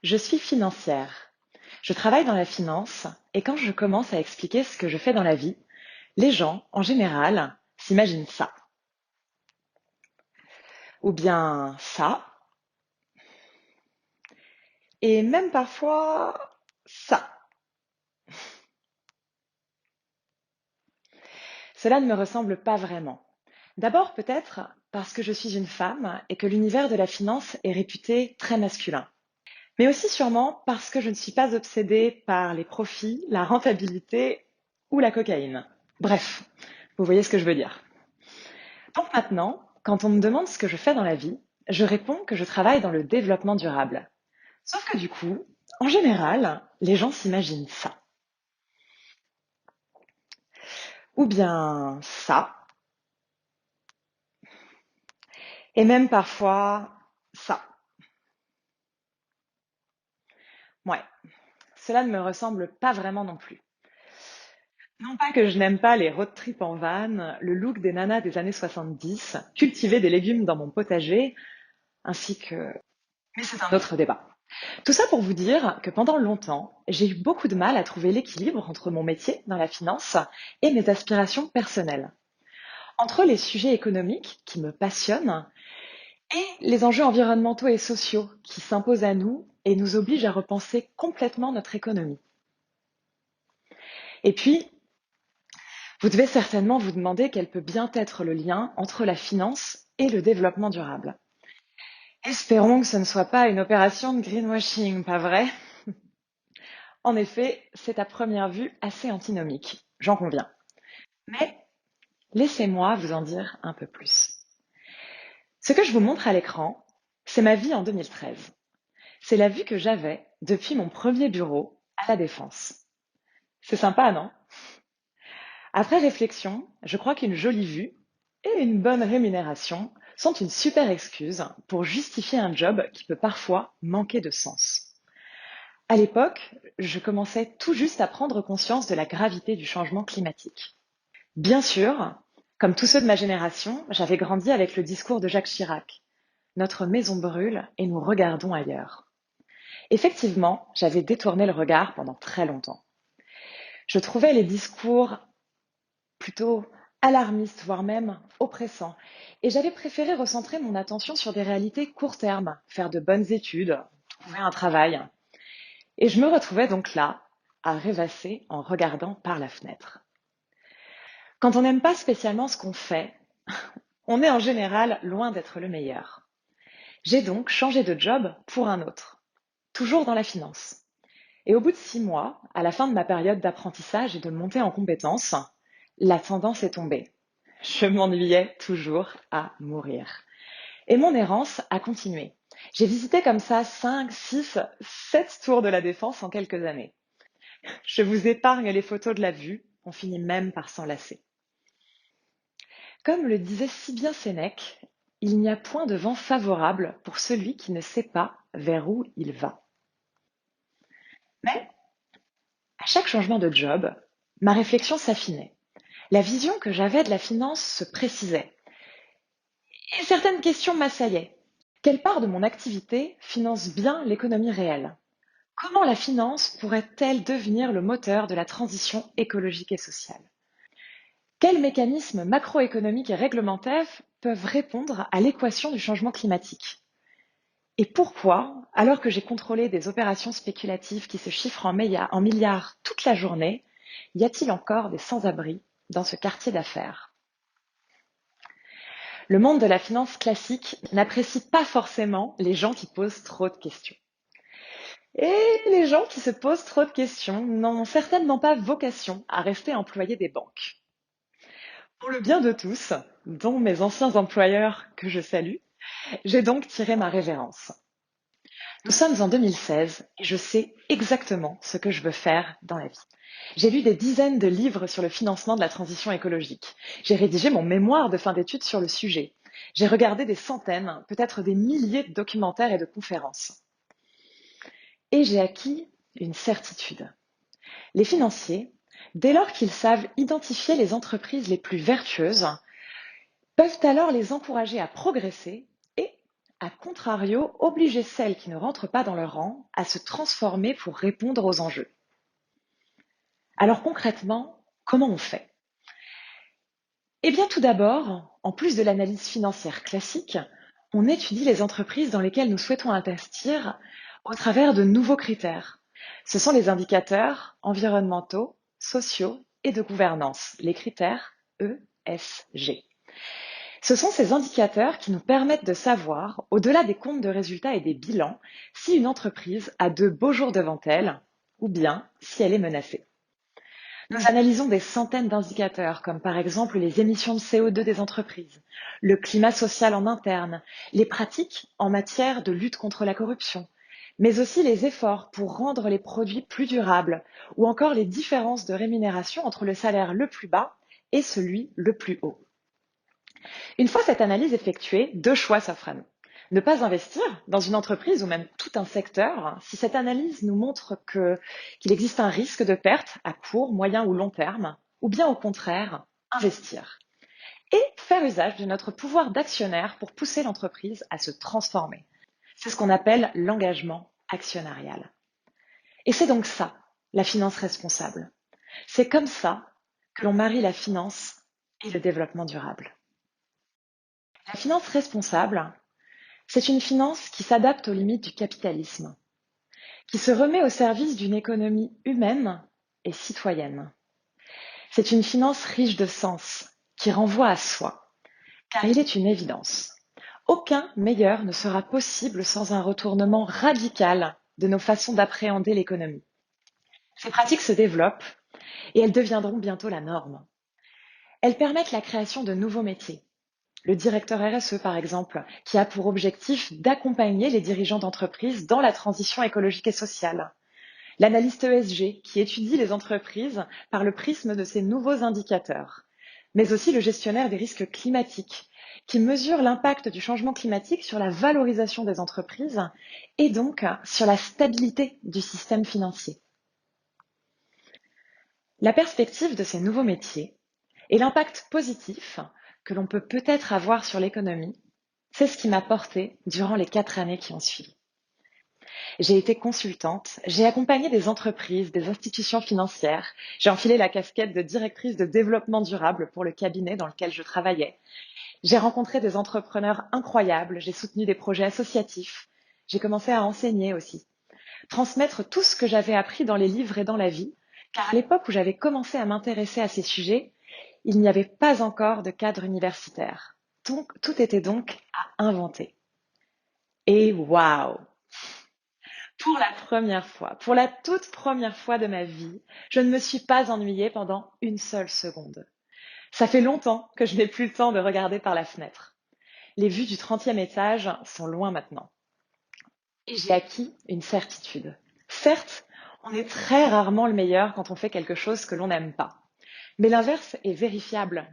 Je suis financière. Je travaille dans la finance et quand je commence à expliquer ce que je fais dans la vie, les gens, en général, s'imaginent ça. Ou bien ça. Et même parfois ça. Cela ne me ressemble pas vraiment. D'abord peut-être parce que je suis une femme et que l'univers de la finance est réputé très masculin. Mais aussi sûrement parce que je ne suis pas obsédée par les profits, la rentabilité ou la cocaïne. Bref, vous voyez ce que je veux dire. Donc maintenant, quand on me demande ce que je fais dans la vie, je réponds que je travaille dans le développement durable. Sauf que du coup, en général, les gens s'imaginent ça. Ou bien ça, et même parfois ça. Ouais, cela ne me ressemble pas vraiment non plus. Non pas que je n'aime pas les road trips en van, le look des nanas des années 70, cultiver des légumes dans mon potager, ainsi que... Mais c'est un autre débat. Tout ça pour vous dire que pendant longtemps, j'ai eu beaucoup de mal à trouver l'équilibre entre mon métier dans la finance et mes aspirations personnelles. Entre les sujets économiques qui me passionnent et les enjeux environnementaux et sociaux qui s'imposent à nous et nous obligent à repenser complètement notre économie. Et puis, vous devez certainement vous demander quel peut bien être le lien entre la finance et le développement durable. Espérons que ce ne soit pas une opération de greenwashing, pas vrai? En effet, c'est à première vue assez antinomique, j'en conviens. Mais laissez-moi vous en dire un peu plus. Ce que je vous montre à l'écran, c'est ma vie en 2013. C'est la vue que j'avais depuis mon premier bureau à La Défense. C'est sympa, non? Après réflexion, je crois qu'une jolie vue et une bonne rémunération sont une super excuse pour justifier un job qui peut parfois manquer de sens. À l'époque, je commençais tout juste à prendre conscience de la gravité du changement climatique. Bien sûr, comme tous ceux de ma génération, j'avais grandi avec le discours de Jacques Chirac. Notre maison brûle et nous regardons ailleurs. Effectivement, j'avais détourné le regard pendant très longtemps. Je trouvais les discours plutôt alarmistes, voire même oppressants, et j'avais préféré recentrer mon attention sur des réalités court terme, faire de bonnes études, trouver un travail. Et je me retrouvais donc là, à rêvasser en regardant par la fenêtre. Quand on n'aime pas spécialement ce qu'on fait, on est en général loin d'être le meilleur. J'ai donc changé de job pour un autre, toujours dans la finance. Et au bout de 6 mois, à la fin de ma période d'apprentissage et de montée en compétences, la tendance est tombée. Je m'ennuyais toujours à mourir. Et mon errance a continué. J'ai visité comme ça 5, 6, 7 tours de la Défense en quelques années. Je vous épargne les photos de la vue, on finit même par s'enlacer. Comme le disait si bien Sénèque, il n'y a point de vent favorable pour celui qui ne sait pas vers où il va. Mais à chaque changement de job, ma réflexion s'affinait. La vision que j'avais de la finance se précisait et certaines questions m'assaillaient. Quelle part de mon activité finance bien l'économie réelle? Comment la finance pourrait-elle devenir le moteur de la transition écologique et sociale? Quels mécanismes macroéconomiques et réglementaires peuvent répondre à l'équation du changement climatique? Et pourquoi, alors que j'ai contrôlé des opérations spéculatives qui se chiffrent en milliards toute la journée, y a-t-il encore des sans-abri dans ce quartier d'affaires? Le monde de la finance classique n'apprécie pas forcément les gens qui posent trop de questions. Et les gens qui se posent trop de questions n'ont certainement pas vocation à rester employés des banques. Pour le bien de tous, dont mes anciens employeurs que je salue, j'ai donc tiré ma révérence. Nous sommes en 2016 et je sais exactement ce que je veux faire dans la vie. J'ai lu des dizaines de livres sur le financement de la transition écologique. J'ai rédigé mon mémoire de fin d'études sur le sujet. J'ai regardé des centaines, peut-être des milliers de documentaires et de conférences. Et j'ai acquis une certitude. Les financiers, dès lors qu'ils savent identifier les entreprises les plus vertueuses, peuvent alors les encourager à progresser et à contrario, obliger celles qui ne rentrent pas dans leur rang à se transformer pour répondre aux enjeux. Alors concrètement, comment on fait? Eh bien tout d'abord, en plus de l'analyse financière classique, on étudie les entreprises dans lesquelles nous souhaitons investir au travers de nouveaux critères. Ce sont les indicateurs environnementaux, sociaux et de gouvernance, les critères ESG. Ce sont ces indicateurs qui nous permettent de savoir, au-delà des comptes de résultats et des bilans, si une entreprise a de beaux jours devant elle ou bien si elle est menacée. Nous analysons des centaines d'indicateurs, comme par exemple les émissions de CO2 des entreprises, le climat social en interne, les pratiques en matière de lutte contre la corruption, mais aussi les efforts pour rendre les produits plus durables ou encore les différences de rémunération entre le salaire le plus bas et celui le plus haut. Une fois cette analyse effectuée, deux choix s'offrent à nous. Ne pas investir dans une entreprise ou même tout un secteur si cette analyse nous montre qu'il existe un risque de perte à court, moyen ou long terme, ou bien au contraire, investir. Et faire usage de notre pouvoir d'actionnaire pour pousser l'entreprise à se transformer. C'est ce qu'on appelle l'engagement actionnarial. Et c'est donc ça, la finance responsable. C'est comme ça que l'on marie la finance et le développement durable. La finance responsable, c'est une finance qui s'adapte aux limites du capitalisme, qui se remet au service d'une économie humaine et citoyenne. C'est une finance riche de sens, qui renvoie à soi, car il est une évidence. Aucun meilleur ne sera possible sans un retournement radical de nos façons d'appréhender l'économie. Ces pratiques se développent et elles deviendront bientôt la norme. Elles permettent la création de nouveaux métiers. Le directeur RSE, par exemple, qui a pour objectif d'accompagner les dirigeants d'entreprise dans la transition écologique et sociale. L'analyste ESG, qui étudie les entreprises par le prisme de ces nouveaux indicateurs. Mais aussi le gestionnaire des risques climatiques, qui mesure l'impact du changement climatique sur la valorisation des entreprises et donc sur la stabilité du système financier. La perspective de ces nouveaux métiers et l'impact positif que l'on peut peut-être avoir sur l'économie, c'est ce qui m'a portée durant les 4 années qui ont suivi. J'ai été consultante, j'ai accompagné des entreprises, des institutions financières, j'ai enfilé la casquette de directrice de développement durable pour le cabinet dans lequel je travaillais. J'ai rencontré des entrepreneurs incroyables, j'ai soutenu des projets associatifs, j'ai commencé à enseigner aussi, transmettre tout ce que j'avais appris dans les livres et dans la vie, car à l'époque où j'avais commencé à m'intéresser à ces sujets, il n'y avait pas encore de cadre universitaire. Donc, tout était donc à inventer. Et waouh! Pour la première fois, pour la toute première fois de ma vie, je ne me suis pas ennuyée pendant une seule seconde. Ça fait longtemps que je n'ai plus le temps de regarder par la fenêtre. Les vues du 30e étage sont loin maintenant. Et j'ai acquis une certitude. Certes, on est très rarement le meilleur quand on fait quelque chose que l'on n'aime pas. Mais l'inverse est vérifiable.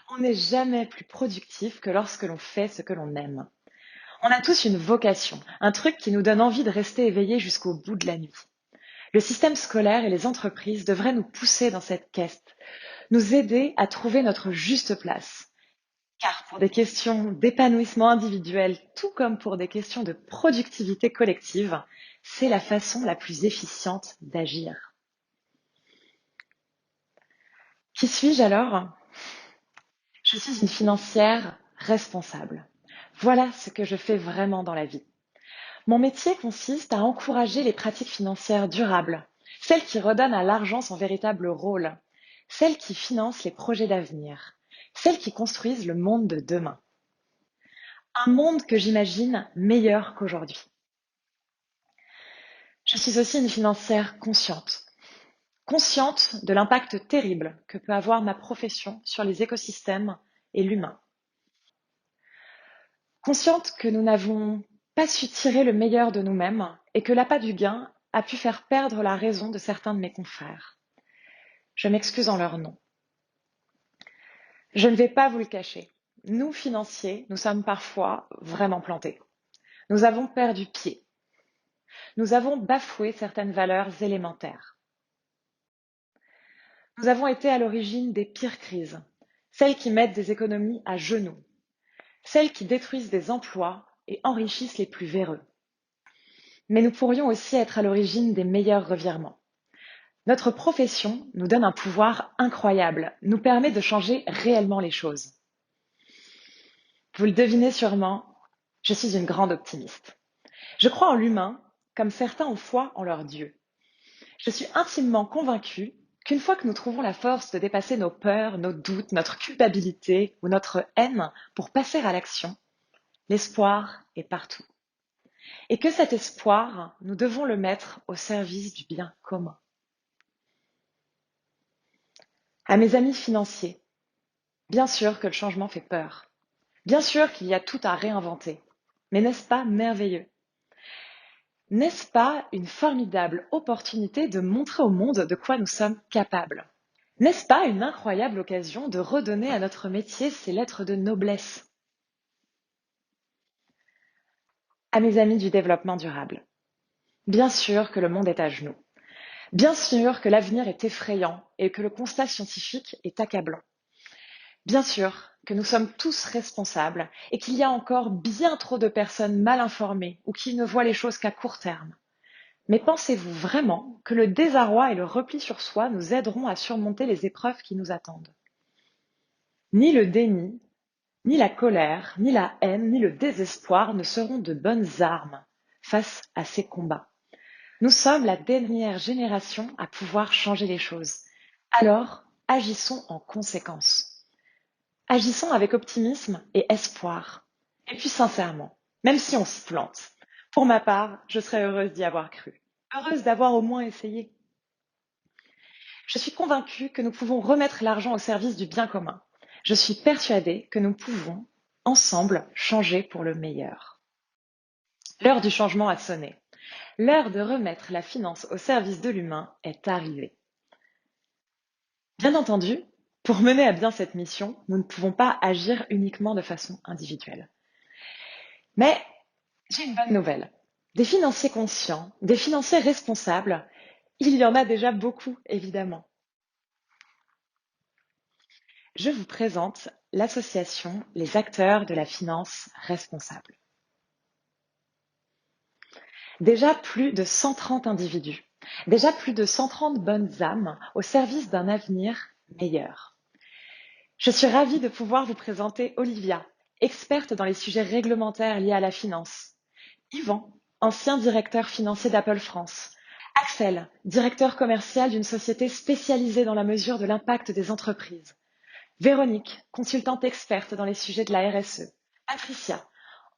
On n'est jamais plus productif que lorsque l'on fait ce que l'on aime. On a tous une vocation, un truc qui nous donne envie de rester éveillés jusqu'au bout de la nuit. Le système scolaire et les entreprises devraient nous pousser dans cette quête, nous aider à trouver notre juste place. Car pour des questions d'épanouissement individuel, tout comme pour des questions de productivité collective, c'est la façon la plus efficiente d'agir. Qui suis-je alors? Je suis une financière responsable. Voilà ce que je fais vraiment dans la vie. Mon métier consiste à encourager les pratiques financières durables, celles qui redonnent à l'argent son véritable rôle, celles qui financent les projets d'avenir, celles qui construisent le monde de demain. Un monde que j'imagine meilleur qu'aujourd'hui. Je suis aussi une financière consciente, consciente de l'impact terrible que peut avoir ma profession sur les écosystèmes et l'humain. Consciente que nous n'avons pas su tirer le meilleur de nous-mêmes et que l'appât du gain a pu faire perdre la raison de certains de mes confrères. Je m'excuse en leur nom. Je ne vais pas vous le cacher. Nous, financiers, nous sommes parfois vraiment plantés. Nous avons perdu pied. Nous avons bafoué certaines valeurs élémentaires. Nous avons été à l'origine des pires crises, celles qui mettent des économies à genoux, celles qui détruisent des emplois et enrichissent les plus véreux. Mais nous pourrions aussi être à l'origine des meilleurs revirements. Notre profession nous donne un pouvoir incroyable, nous permet de changer réellement les choses. Vous le devinez sûrement, je suis une grande optimiste. Je crois en l'humain comme certains ont foi en leur Dieu. Je suis intimement convaincue qu'une fois que nous trouvons la force de dépasser nos peurs, nos doutes, notre culpabilité ou notre haine pour passer à l'action, l'espoir est partout. Et que cet espoir, nous devons le mettre au service du bien commun. À mes amis financiers, bien sûr que le changement fait peur. Bien sûr qu'il y a tout à réinventer. Mais n'est-ce pas merveilleux? N'est-ce pas une formidable opportunité de montrer au monde de quoi nous sommes capables? N'est-ce pas une incroyable occasion de redonner à notre métier ses lettres de noblesse? À mes amis du développement durable, bien sûr que le monde est à genoux. Bien sûr que l'avenir est effrayant et que le constat scientifique est accablant. Bien sûr que nous sommes tous responsables et qu'il y a encore bien trop de personnes mal informées ou qui ne voient les choses qu'à court terme. Mais pensez-vous vraiment que le désarroi et le repli sur soi nous aideront à surmonter les épreuves qui nous attendent? Ni le déni, ni la colère, ni la haine, ni le désespoir ne seront de bonnes armes face à ces combats. Nous sommes la dernière génération à pouvoir changer les choses. Alors, agissons en conséquence. Agissons avec optimisme et espoir. Et puis sincèrement, même si on se plante, pour ma part, je serais heureuse d'y avoir cru. Heureuse d'avoir au moins essayé. Je suis convaincue que nous pouvons remettre l'argent au service du bien commun. Je suis persuadée que nous pouvons, ensemble, changer pour le meilleur. L'heure du changement a sonné. L'heure de remettre la finance au service de l'humain est arrivée. Bien entendu, pour mener à bien cette mission, nous ne pouvons pas agir uniquement de façon individuelle. Mais j'ai une bonne nouvelle. Des financiers conscients, des financiers responsables, il y en a déjà beaucoup, évidemment. Je vous présente l'association Les acteurs de la finance responsable. Déjà plus de 130 individus, déjà plus de 130 bonnes âmes au service d'un avenir meilleur. Je suis ravie de pouvoir vous présenter Olivia, experte dans les sujets réglementaires liés à la finance, Yvan, ancien directeur financier d'Apple France, Axel, directeur commercial d'une société spécialisée dans la mesure de l'impact des entreprises, Véronique, consultante experte dans les sujets de la RSE, Patricia,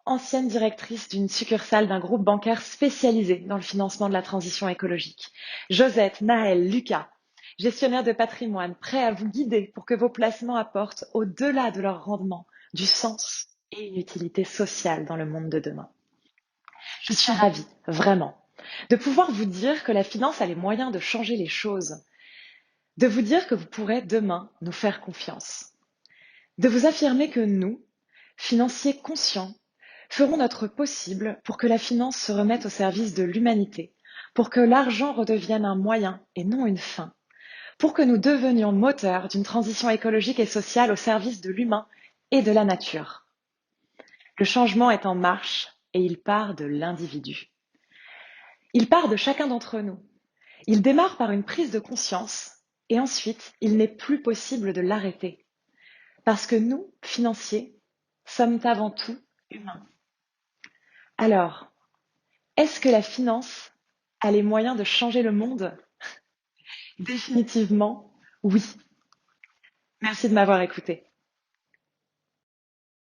ancienne directrice d'une succursale d'un groupe bancaire spécialisé dans le financement de la transition écologique, Josette, Naël, Lucas, gestionnaires de patrimoine, prêts à vous guider pour que vos placements apportent, au-delà de leur rendement, du sens et une utilité sociale dans le monde de demain. Je suis ravie, vraiment, de pouvoir vous dire que la finance a les moyens de changer les choses, de vous dire que vous pourrez demain nous faire confiance, de vous affirmer que nous, financiers conscients, ferons notre possible pour que la finance se remette au service de l'humanité, pour que l'argent redevienne un moyen et non une fin, pour que nous devenions moteurs d'une transition écologique et sociale au service de l'humain et de la nature. Le changement est en marche et il part de l'individu. Il part de chacun d'entre nous. Il démarre par une prise de conscience et ensuite, il n'est plus possible de l'arrêter. Parce que nous, financiers, sommes avant tout humains. Alors, est-ce que la finance a les moyens de changer le monde? Définitivement, oui. Merci de m'avoir écouté.